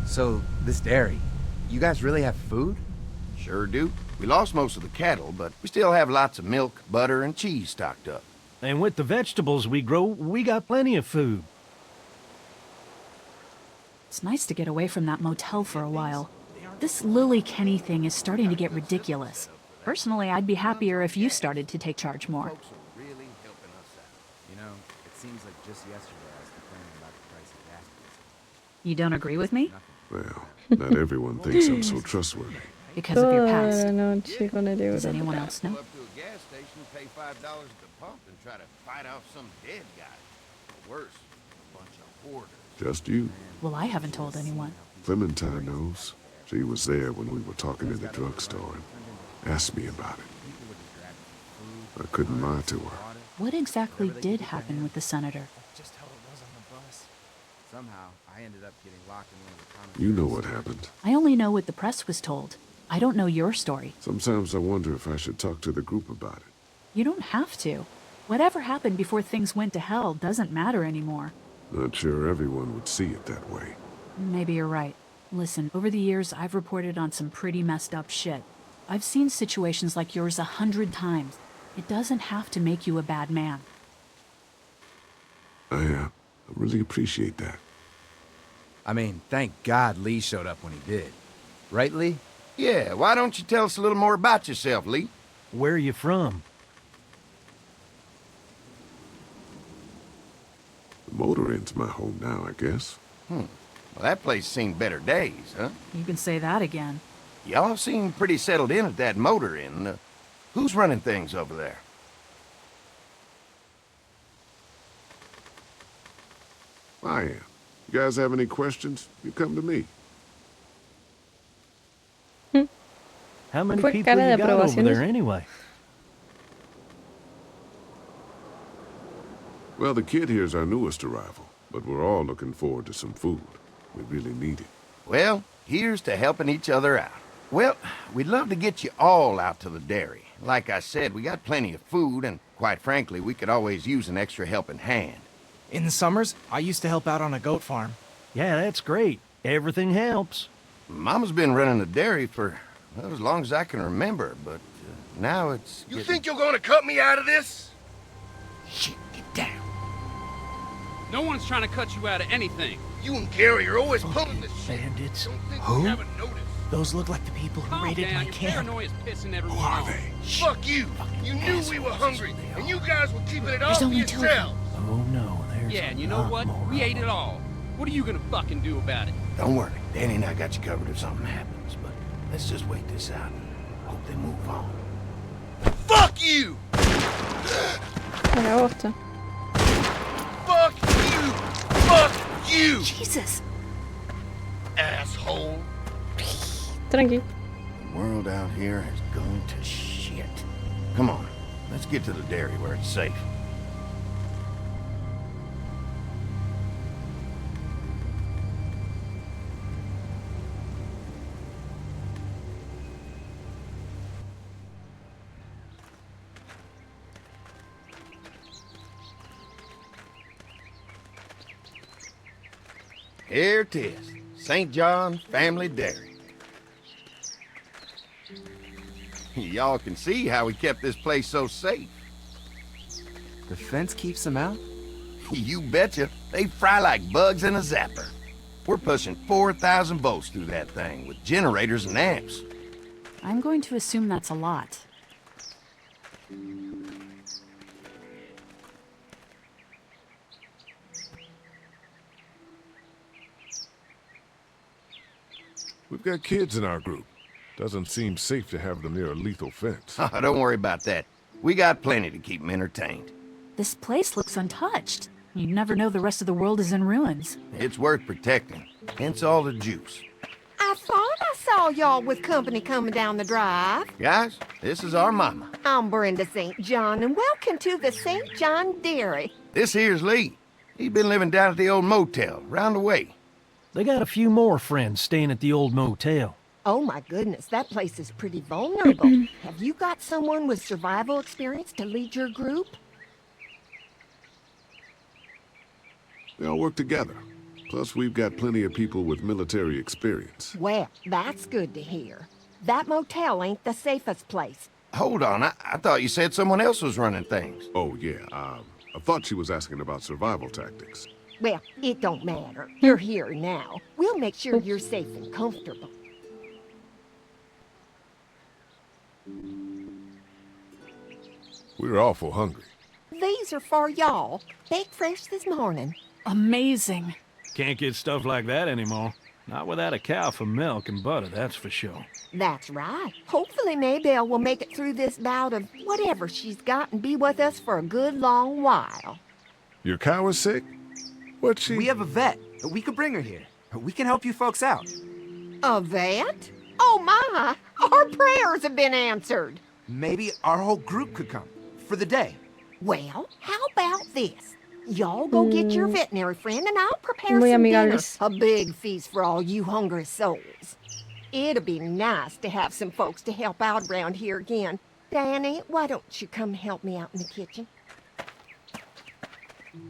So, this dairy, you guys really have food? Sure do. We lost most of the cattle, but we still have lots of milk, butter, and cheese stocked up. And with the vegetables we grow, we got plenty of food. It's nice to get away from that motel for a while. This Lily Kenny thing is starting to get ridiculous. Personally, I'd be happier if you started to take charge more. Folks are really helping us out. You know, it seems like just yesterday I was complaining about the price of gas. You don't agree with me? Well, not everyone thinks I'm so trustworthy. Because of your past. I know what you're gonna do Does with anyone it. else know? Go up to a gas station, pay $5 at the pump, and try to fight off some dead guy. Or worse, a bunch of hoarders. Just you. Well, I haven't told anyone. Clementine knows. She was there when we were talking in the drugstore and asked me about it. I couldn't lie to her. What exactly did happen with the senator? Just how it was on the bus. Somehow, I ended up getting locked in one of the common... You know what happened. I only know what the press was told. I don't know your story. Sometimes I wonder if I should talk to the group about it. You don't have to. Whatever happened before things went to hell doesn't matter anymore. Not sure everyone would see it that way. Maybe you're right. Listen, over the years, I've reported on some pretty messed up shit. I've seen situations like yours 100 times. It doesn't have to make you a bad man. I really appreciate that. I mean, thank God Lee showed up when he did. Right, Lee? Yeah, why don't you tell us a little more about yourself, Lee? Where are you from? The motor inn's my home now, I guess. Well, that place seen better days, huh? You can say that again. Y'all seem pretty settled in at that motor inn. Who's running things over there? I am. You guys have any questions? You come to me. How many Fue people cara you de got over aprobaciones. there anyway? Well, the kid here's our newest arrival, but we're all looking forward to some food. We really need it. Well, here's to helping each other out. Well, we'd love to get you all out to the dairy. Like I said, we got plenty of food, and quite frankly, we could always use an extra helping hand. In the summers, I used to help out on a goat farm. Yeah, that's great. Everything helps. Mama's been running the dairy for well, as long as I can remember, but now it's You think you're gonna cut me out of this? Shit, get down. No one's trying to cut you out of anything. You and Gary are always pulling this shit. Bandits. Don't think Who? we haven't noticed. Those look like the people who Calm raided down, my your camp. paranoia's pissing everyone Who are off. they? Fuck you. You knew we were hungry, and you guys were keeping it all There's for only two of them. yourselves. Oh no, there's Yeah, and you a know lot what? more We of ate it them. all. What are you gonna fucking do about it? Don't worry, Danny and I got you covered if something happens, but let's just wait this out and hope they move on. Fuck you! Me gusta. Fuck you! Fuck you! Jesus! Asshole! Tranqui. The world out here has gone to shit. Come on, let's get to the dairy where it's safe. Here it is, St. John's Family Dairy. Y'all can see how we kept this place so safe. The fence keeps them out? You betcha. They fry like bugs in a zapper. We're pushing 4,000 volts through that thing with generators and amps. I'm going to assume that's a lot. We've got kids in our group. Doesn't seem safe to have them near a lethal fence. Don't worry about that. We got plenty to keep them entertained. This place looks untouched. You never know the rest of the world is in ruins. It's worth protecting, hence all the juice. I thought I saw y'all with company coming down the drive. Guys, this is our mama. I'm Brenda St. John, and welcome to the St. John Dairy. This here's Lee. He's been living down at the old motel, round the way. They got a few more friends staying at the old motel. Oh my goodness, that place is pretty vulnerable. Have you got someone with survival experience to lead your group? They all work together. Plus, we've got plenty of people with military experience. Well, that's good to hear. That motel ain't the safest place. Hold on, I thought you said someone else was running things. Oh, yeah, I thought she was asking about survival tactics. Well, it don't matter. You're here now. We'll make sure you're safe and comfortable. We're awful hungry. These are for y'all. Baked fresh this morning. Amazing. Can't get stuff like that anymore. Not without a cow for milk and butter, that's for sure. That's right. Hopefully Maybelle will make it through this bout of whatever she's got and be with us for a good long while. Your cow is sick? What's she... We have a vet. We could bring her here. We can help you folks out. A vet? Oh my! Our prayers have been answered. Maybe our whole group could come. For the day. Well, how about this? Y'all go get your veterinary friend and I'll prepare Muy some dinner. amigables. A big feast for all you hungry souls. It'll be nice to have some folks to help out around here again. Danny, why don't you come help me out in the kitchen?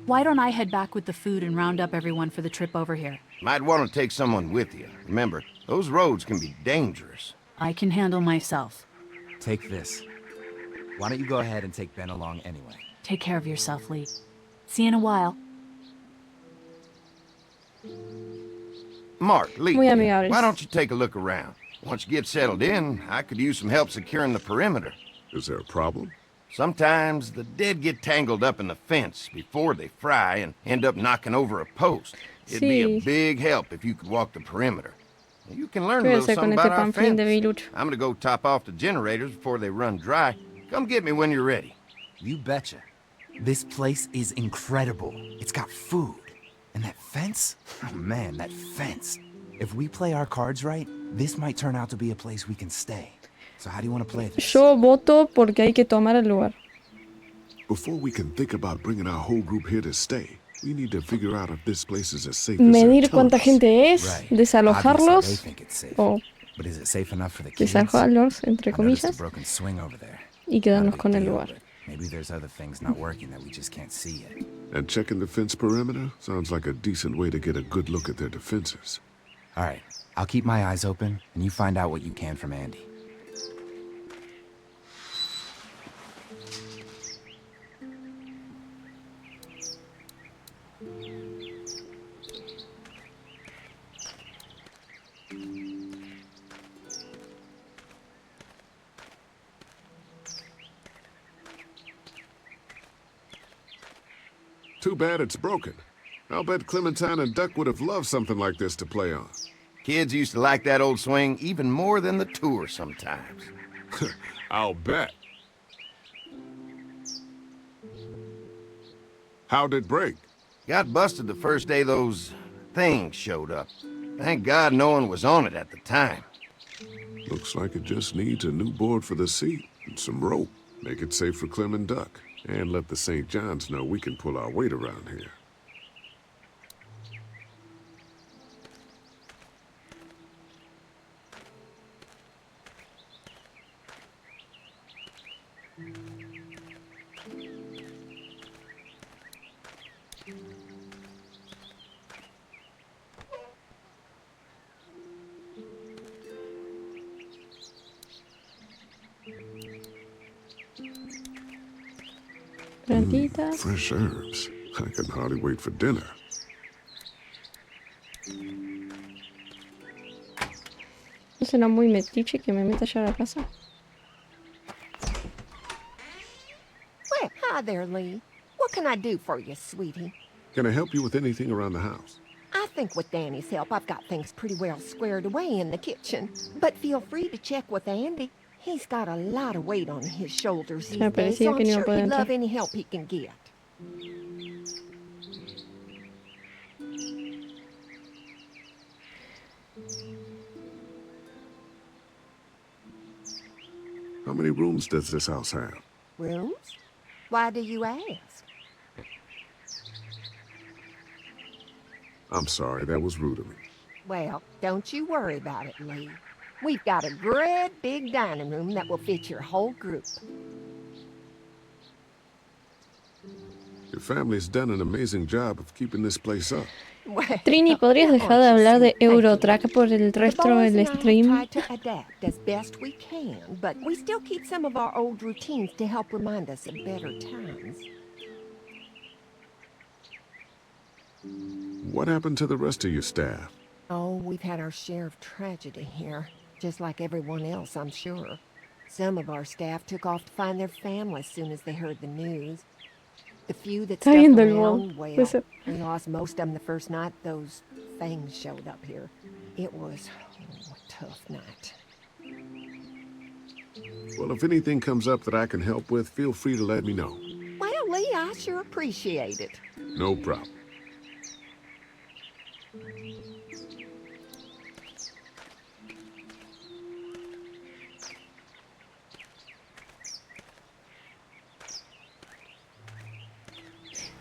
Why don't I head back with the food and round up everyone for the trip over here? Might want to take someone with you. Remember, those roads can be dangerous. I can handle myself. Take this. Why don't you go ahead and take Ben along anyway? Take care of yourself, Lee. See you in a while. Mark, Lee, Muy amigables. why don't you take a look around? Once you get settled in, I could use some help securing the perimeter. Is there a problem? Sometimes the dead get tangled up in the fence before they fry and end up knocking over a post. It'd be a Sí. big help if you could walk the perimeter. You can learn ¿Qué a voy a little hacer con something este about our panflín de fence. Vilucho? I'm gonna go top off the generators before they run dry. Come get me when you're ready. You betcha. This place is incredible. It's got food. And that fence? Oh man, that fence. If we play our cards right, this might turn out to be a place we can stay. So how do you want to play this? Yo voto porque hay que tomar el lugar. Before we can think about bringing our whole group here to stay, we need to figure out if this place is as safe as Medir they're cuánta telling us. gente es, Right. desalojarlos Obviously, they think it's safe. o But is it safe enough for the kids? desalojarlos, entre I noticed a comillas, broken swing over there. y Not a quedarnos big con el deal, lugar. but maybe there's other things not working that we just can't see yet. And checking the fence perimeter sounds like a decent way to get a good look at their defenses. All right, I'll keep my eyes open, and you find out what you can from Andy. Too bad it's broken. I'll bet Clementine and Duck would have loved something like this to play on. Kids used to like that old swing even more than the tour sometimes. I'll bet. How'd it break? Got busted the first day those things showed up. Thank God no one was on it at the time. Looks like it just needs a new board for the seat and some rope. Make it safe for Clem and Duck. And let the St. John's know we can pull our weight around here. Plantitas. Fresh herbs. I can hardly wait for dinner. ¿No será muy metiche que me meta ya a la casa? Well, hi there, Lee. What can I do for you, sweetie? Can I help you with anything around the house? I think with Danny's help, I've got things pretty well squared away in the kitchen. But feel free to check with Andy. He's got a lot of weight on his shoulders these Me days, parecía so que I'm no iba a sure poder he'd love entrar. any help he can get. How many rooms does this house have? Rooms? Why do you ask? I'm sorry, that was rude of me. Well, don't you worry about it, Lee. We've got a great big dining room that will fit your whole group. Your family's done an amazing job of keeping this place up. Well, Trini, ¿podrías dejar de aren't you hablar de sweet? Thank you. Eurotrack por el The resto boys del and I have stream? tried to adapt as best we can, but we still keep some of our old routines to help remind us of better times. What happened to the rest of your staff? Oh, we've had our share of tragedy here, just like everyone else, I'm sure. Some of our staff took off to find their families soon as they heard the news. The few that Está stuck viendo el bol. around, well, Puede ser. we lost most of them the first night those things showed up here. It was a tough night. Well, if anything comes up that I can help with, feel free to let me know. Well, Lee, I sure appreciate it. No problem.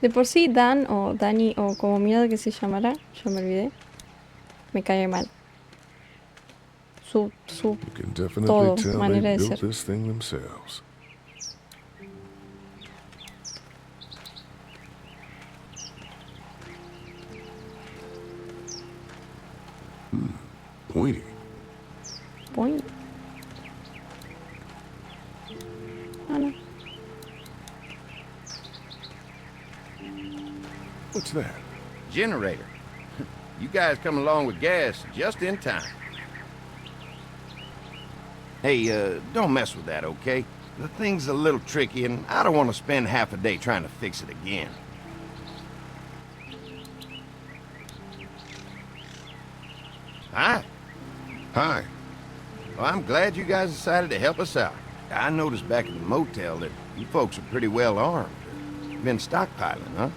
De por sí, Dan o Dani o como mierda que se llamará, ya me olvidé, me cae mal. Su You can definitely todo, tell manera they de built ser. this thing themselves. Pointy. Point. Ah, no. What's that? Generator. You guys come along with gas just in time. Hey, don't mess with that, okay? The thing's a little tricky, and I don't want to spend half a day trying to fix it again. Hi. Hi. Well, I'm glad you guys decided to help us out. I noticed back at the motel that you folks are pretty well armed. Been stockpiling, huh?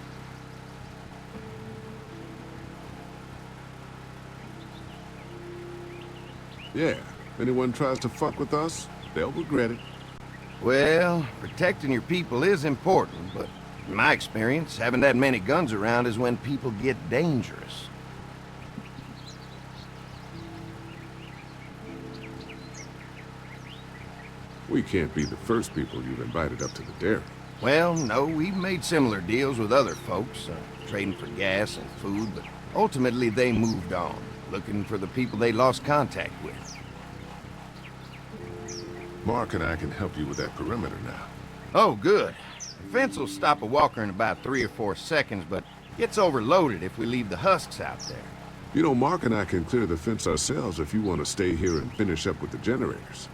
Yeah. If anyone tries to fuck with us, they'll regret it. Well, protecting your people is important, but in my experience, having that many guns around is when people get dangerous. We can't be the first people you've invited up to the dairy. Well, no, we've made similar deals with other folks, trading for gas and food, but ultimately they moved on, looking for the people they lost contact with. Mark and I can help you with that perimeter now. Oh, good. The fence will stop a walker in about 3 or 4 seconds, but gets overloaded if we leave the husks out there. You know, Mark and I can clear the fence ourselves if you want to stay here and finish up with the generators.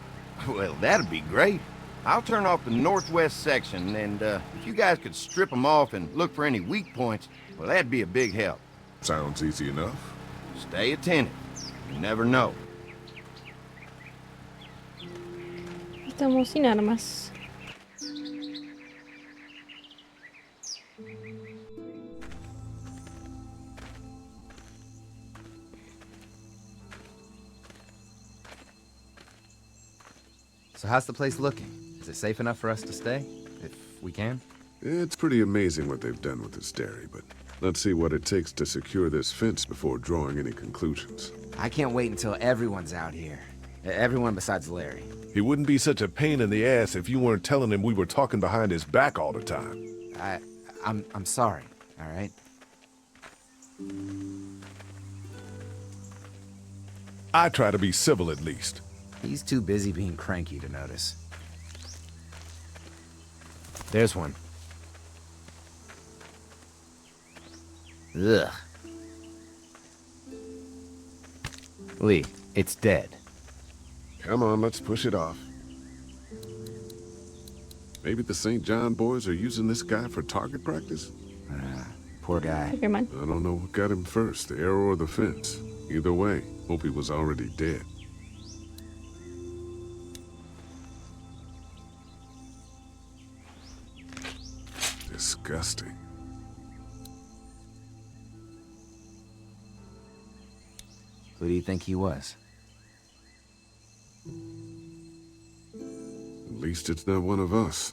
Well, that'd be great. I'll turn off the northwest section, and if you guys could strip them off and look for any weak points, well, that'd be a big help. Sounds easy enough. Stay attentive. You never know. Estamos sin armas. So how's the place looking? Is it safe enough for us to stay? If we can? It's pretty amazing what they've done with this dairy, but let's see what it takes to secure this fence before drawing any conclusions. I can't wait until everyone's out here. Everyone besides Larry. He wouldn't be such a pain in the ass if you weren't telling him we were talking behind his back all the time. I'm sorry, all right? I try to be civil at least. He's too busy being cranky to notice. There's one. Ugh. Lee, it's dead. Come on, let's push it off. Maybe the St. John boys are using this guy for target practice? Poor guy. Okay, man. I don't know what got him first, the arrow or the fence. Either way, hope he was already dead. Disgusting. Who do you think he was? At least it's not one of us.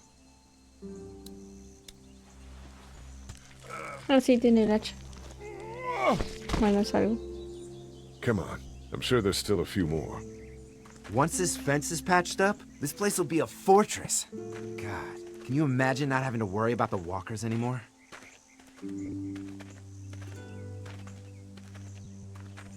Ah, sí, tiene el hacha. Bueno, es algo. Come on. I'm sure there's still a few more. Once this fence is patched up, this place will be a fortress. God, can you imagine not having to worry about the walkers anymore?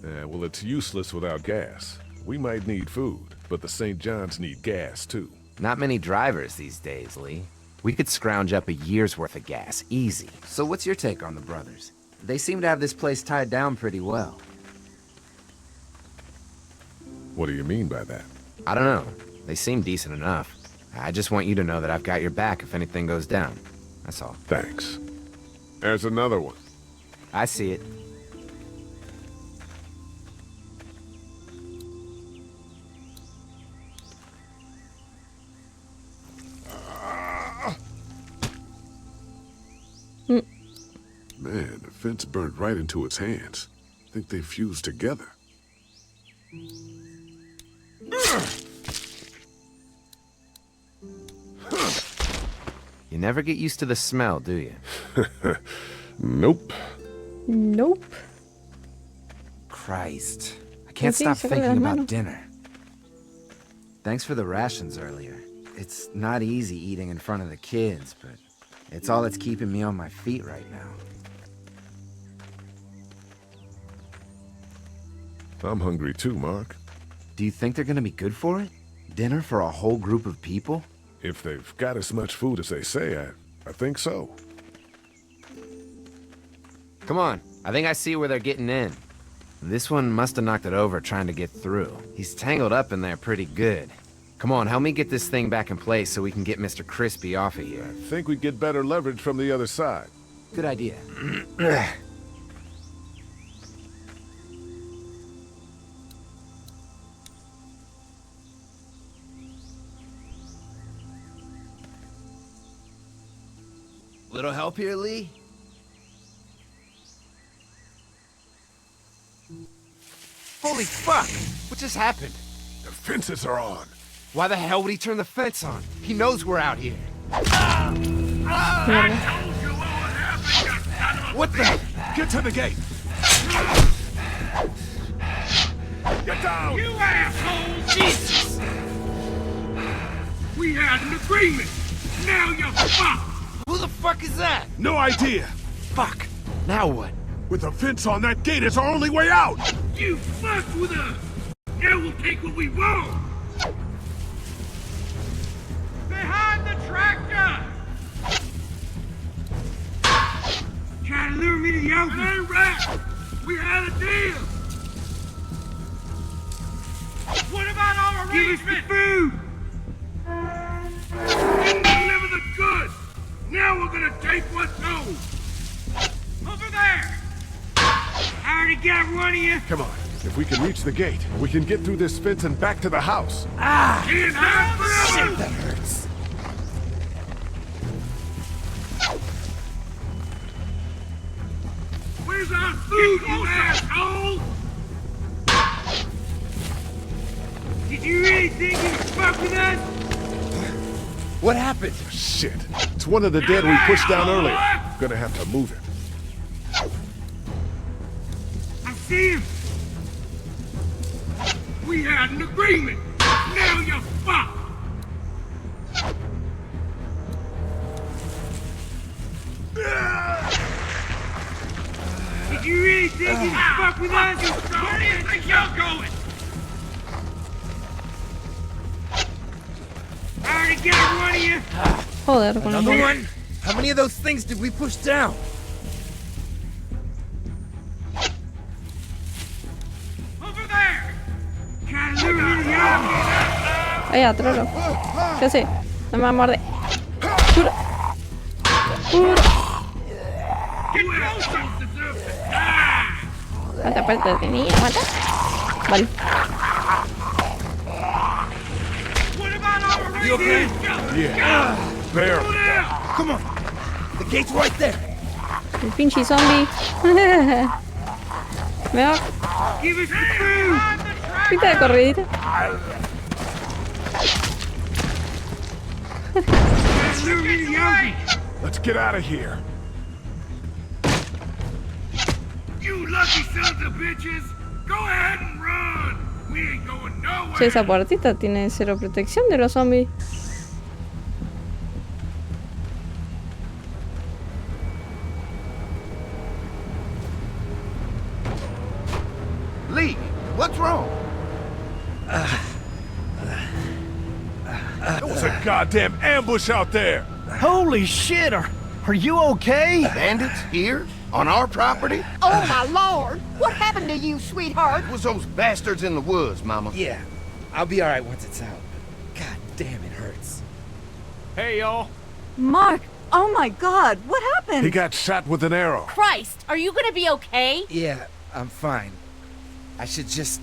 Well, it's useless without gas. We might need food, but the St. John's need gas, too. Not many drivers these days, Lee. We could scrounge up a year's worth of gas, easy. So what's your take on the brothers? They seem to have this place tied down pretty well. What do you mean by that? I don't know. They seem decent enough. I just want you to know that I've got your back if anything goes down. That's all. Thanks. There's another one. I see it. Man, the fence burned right into its hands. I think they fused together. You never get used to the smell, do you? Nope. Nope. Christ. I can't Sí, stop sácale thinking las about manos. dinner. Thanks for the rations earlier. It's not easy eating in front of the kids, but it's all that's keeping me on my feet right now. I'm hungry too, Mark. Do you think they're gonna be good for it? Dinner for a whole group of people? If they've got as much food as they say, I think so. Come on, I think I see where they're getting in. This one must have knocked it over trying to get through. He's tangled up in there pretty good. Come on, help me get this thing back in place so we can get Mr. Crispy off of here. I think we'd get better leverage from the other side. Good idea. Little help here, Lee? Holy fuck! What just happened? The fences are on. Why the hell would he turn the fence on? He knows we're out here. What the? Get to the gate! Get down! You asshole! Jesus! We had an agreement! Now you're fucked! Who the fuck is that? No idea! Fuck! Now what? With a fence on that gate, it's our only way out! You fucked with us! Now we'll take what we want! Behind the tractor! Trying to lure me to the open? That ain't right! We had a deal! What about our arrangement? Give us the food! Didn't deliver the goods! Now we're gonna take what's owed! Over there! I already got one of you! Come on. If we can reach the gate, we can get through this fence and back to the house. Ah! Can't hide forever! Shit, that hurts. Where's our food, you asshole? Did you really think you could fuck with us? What happened? Shit. It's one of the dead we pushed down earlier. Gonna have to move it. I see him! We had an agreement! Now you're fucked! Did you really think you could fuck with us? Where do you think you're going? I already got one of you! Joder, con Another el- one? How many of those things did we push down? Over there! Trying to lure me to the open! Allá, trolo. ¿Qué hace? No me va a morder. Cura. Cura. Get closer! Deserve to die! Mata, aparte tenía, mata. Vale. What about our You okay? arrangement? Yeah. There. Go down! Come on. The gate's right there. El pinche zombie. Me va. Give us the food! Pita de corridita. Lure me to the open! Let's get out of here. You lucky sons of bitches! Go ahead and run! We ain't going nowhere! Che, esa puertita tiene cero protección de los zombies. There was a goddamn ambush out there! Holy shit, are you okay? Bandits here? On our property? Oh, my lord! What happened to you, sweetheart? It was those bastards in the woods, Mama. Yeah, I'll be alright once it's out. But god damn, it hurts. Hey, y'all. Mark! Oh my god, what happened? He got shot with an arrow. Christ, are you gonna be okay? Yeah, I'm fine. I should just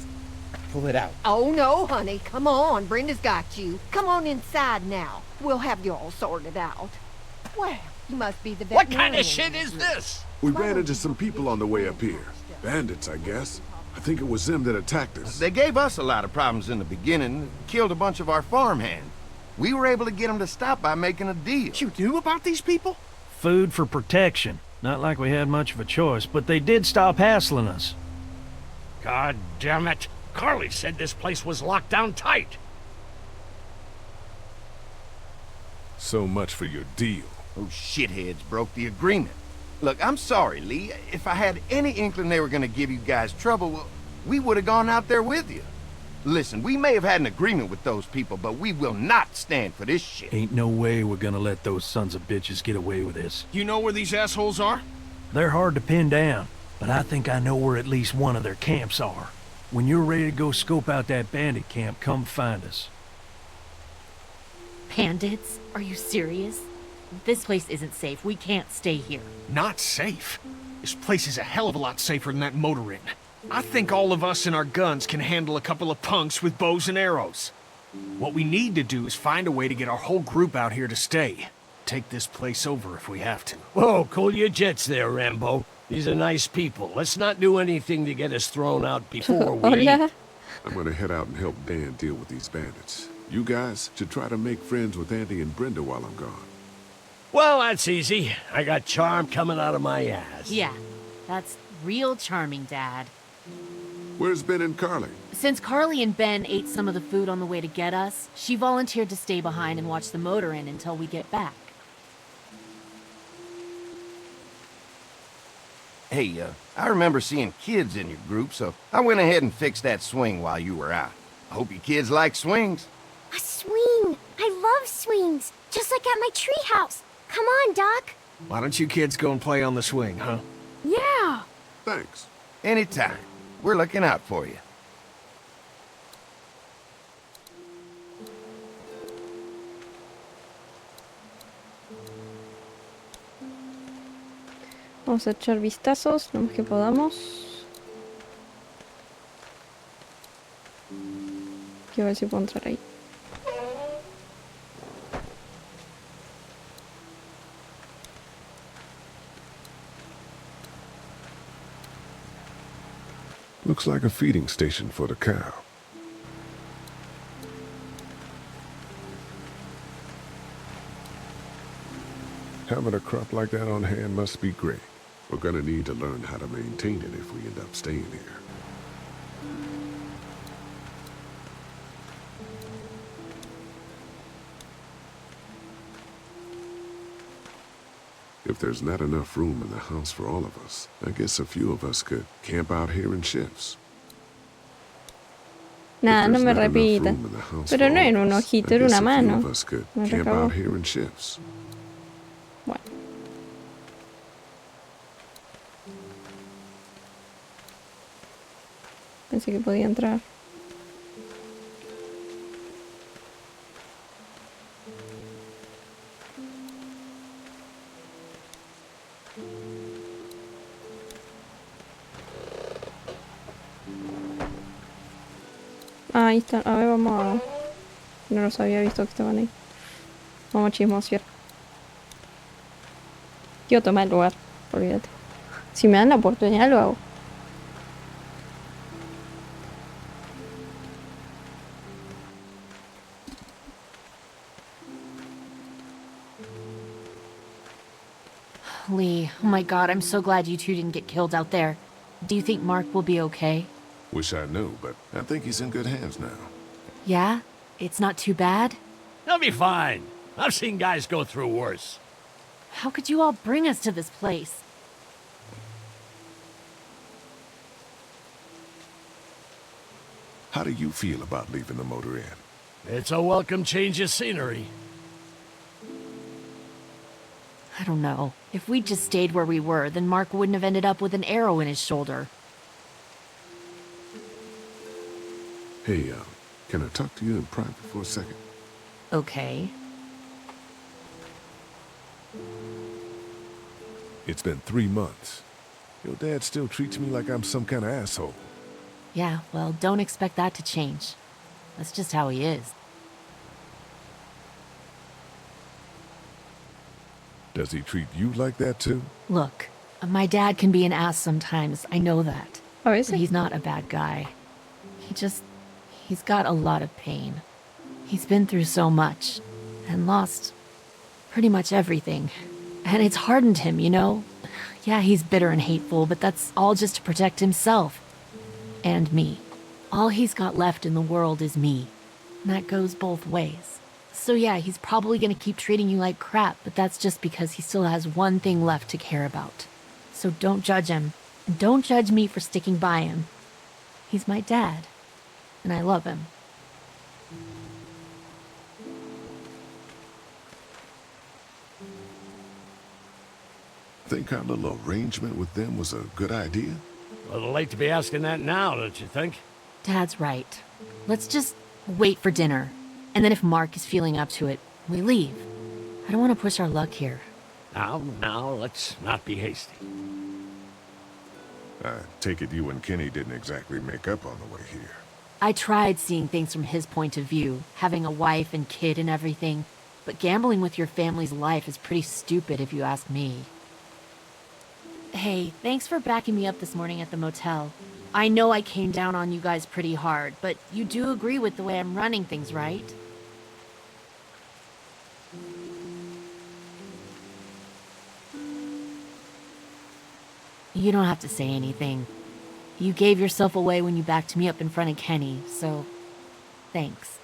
pull it out. Oh, no, honey. Come on. Brenda's got you. Come on inside now. We'll have you all sorted out. Well, you must be the What veterinarian. kind of shit is this? We ran into some people on the way up here. Bandits, I guess. I think it was them that attacked us. They gave us a lot of problems in the beginning, killed a bunch of our farmhands. We were able to get them to stop by making a deal. You knew about these people? Food for protection. Not like we had much of a choice, but they did stop hassling us. God damn it. Carly said this place was locked down tight. So much for your deal. Those shitheads broke the agreement. Look, I'm sorry, Lee. If I had any inkling they were gonna give you guys trouble, well, we would have gone out there with you. Listen, we may have had an agreement with those people, but we will not stand for this shit. Ain't no way we're gonna let those sons of bitches get away with this. You know where these assholes are? They're hard to pin down, but I think I know where at least one of their camps are. When you're ready to go scope out that bandit camp, come find us. Bandits? Are you serious? This place isn't safe. We can't stay here. Not safe. This place is a hell of a lot safer than that motor inn. I think all of us and our guns can handle a couple of punks with bows and arrows. What we need to do is find a way to get our whole group out here to stay. Take this place over if we have to. Whoa, cool your jets there, Rambo. These are nice people. Let's not do anything to get us thrown out before we... Hola. I'm gonna head out and help Dan deal with these bandits. You guys should try to make friends with Andy and Brenda while I'm gone. Well, that's easy. I got charm coming out of my ass. Yeah, that's real charming, Dad. Where's Ben and Carly? Since Carly and Ben ate some of the food on the way to get us, she volunteered to stay behind and watch the motor inn until we get back. Hey, I remember seeing kids in your group, so I went ahead and fixed that swing while you were out. I hope you kids like swings. A swing! I love swings! Just like at my treehouse! Come on, Doc! Why don't you kids go and play on the swing, huh? Yeah! Thanks. Anytime. We're looking out for you. Vamos a echar vistazos, lo más que podamos. Quiero ver si puedo entrar ahí. Looks like a feeding station for the cow. Having a crop like that on hand must be great. We're gonna need to learn how to maintain it if we end up staying here. If there's not enough room in the house for all of us, I guess a few of us could camp out here in shifts. Nada, no me repita. Pero no era un ojito, era una mano. Me Camp recabó. out here in shifts. Bueno. Pensé que podía entrar. Ah, ahí están. A ver, vamos a... No los había visto que estaban ahí. Vamos a chismosear. Quiero tomar el lugar. Olvídate. Si me dan la oportunidad lo hago. Lee, oh my god, I'm so glad you two didn't get killed out there. Do you think Mark will be okay? Wish I knew, but I think he's in good hands now. Yeah? It's not too bad? He'll be fine. I've seen guys go through worse. How could you all bring us to this place? How do you feel about leaving the motor inn? It's a welcome change of scenery. I don't know. If we'd just stayed where we were, then Mark wouldn't have ended up with an arrow in his shoulder. Hey, can I talk to you in private for a second? Okay. It's been 3 months. Your dad still treats me like I'm some kind of asshole. Yeah, well, don't expect that to change. That's just how he is. Does he treat you like that too? Look, my dad can be an ass sometimes, I know that. Oh, is But he? he's not a bad guy. He's got a lot of pain. He's been through so much, and lost pretty much everything. And it's hardened him, you know? Yeah, he's bitter and hateful, but that's all just to protect himself. And me. All he's got left in the world is me. And that goes both ways. So yeah, he's probably gonna keep treating you like crap, but that's just because he still has one thing left to care about. So don't judge him. And don't judge me for sticking by him. He's my dad. And I love him. Think our little arrangement with them was a good idea? A little late to be asking that now, don't you think? Dad's right. Let's just wait for dinner. And then if Mark is feeling up to it, we leave. I don't want to push our luck here. Now, let's not be hasty. I take it you and Kenny didn't exactly make up on the way here. I tried seeing things from his point of view, having a wife and kid and everything, but gambling with your family's life is pretty stupid if you ask me. Hey, thanks for backing me up this morning at the motel. I know I came down on you guys pretty hard, but you do agree with the way I'm running things, right? You don't have to say anything. You gave yourself away when you backed me up in front of Kenny, so thanks.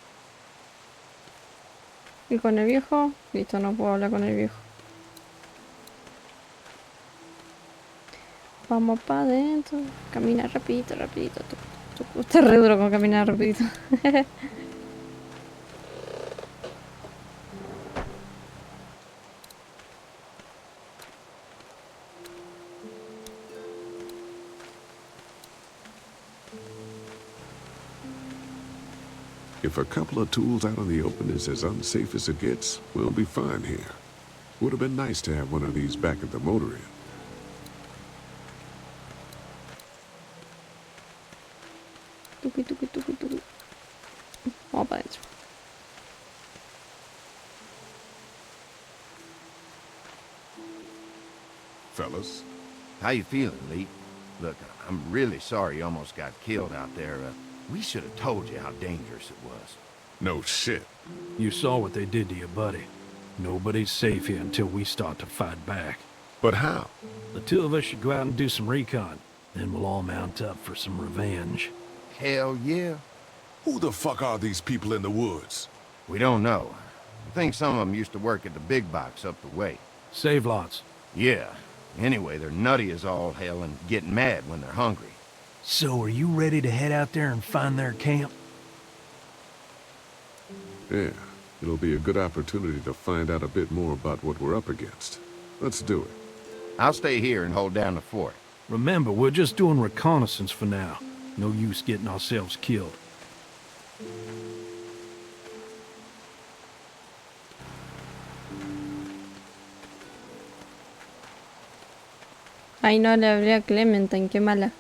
¿Y con el viejo? Listo, no puedo hablar con el viejo. Vamos para adentro. Camina rapidito, rapidito. Usted es re duro con caminar rapidito. If a couple of tools out in the open is as unsafe as it gets, we'll be fine here. Would have been nice to have one of these back at the motor inn. Tuki, tuki, tuki, tuki. Vamos para adentro. Fellas? How you feeling, Lee? Look, I'm really sorry you almost got killed out there. We should have told you how dangerous it was. No shit. You saw what they did to your buddy. Nobody's safe here until we start to fight back. But how? The two of us should go out and do some recon. Then we'll all mount up for some revenge. Hell yeah. Who the fuck are these people in the woods? We don't know. I think some of them used to work at the big box up the way. Save lots. Yeah. Anyway, they're nutty as all hell and get mad when they're hungry. So are you ready to head out there and find their camp? Yeah, it'll be a good opportunity to find out a bit more about what we're up against. Let's do it. I'll stay here and hold down the fort. Remember, we're just doing reconnaissance for now. No use getting ourselves killed. Ay, no le hablé a Clementine, qué mala.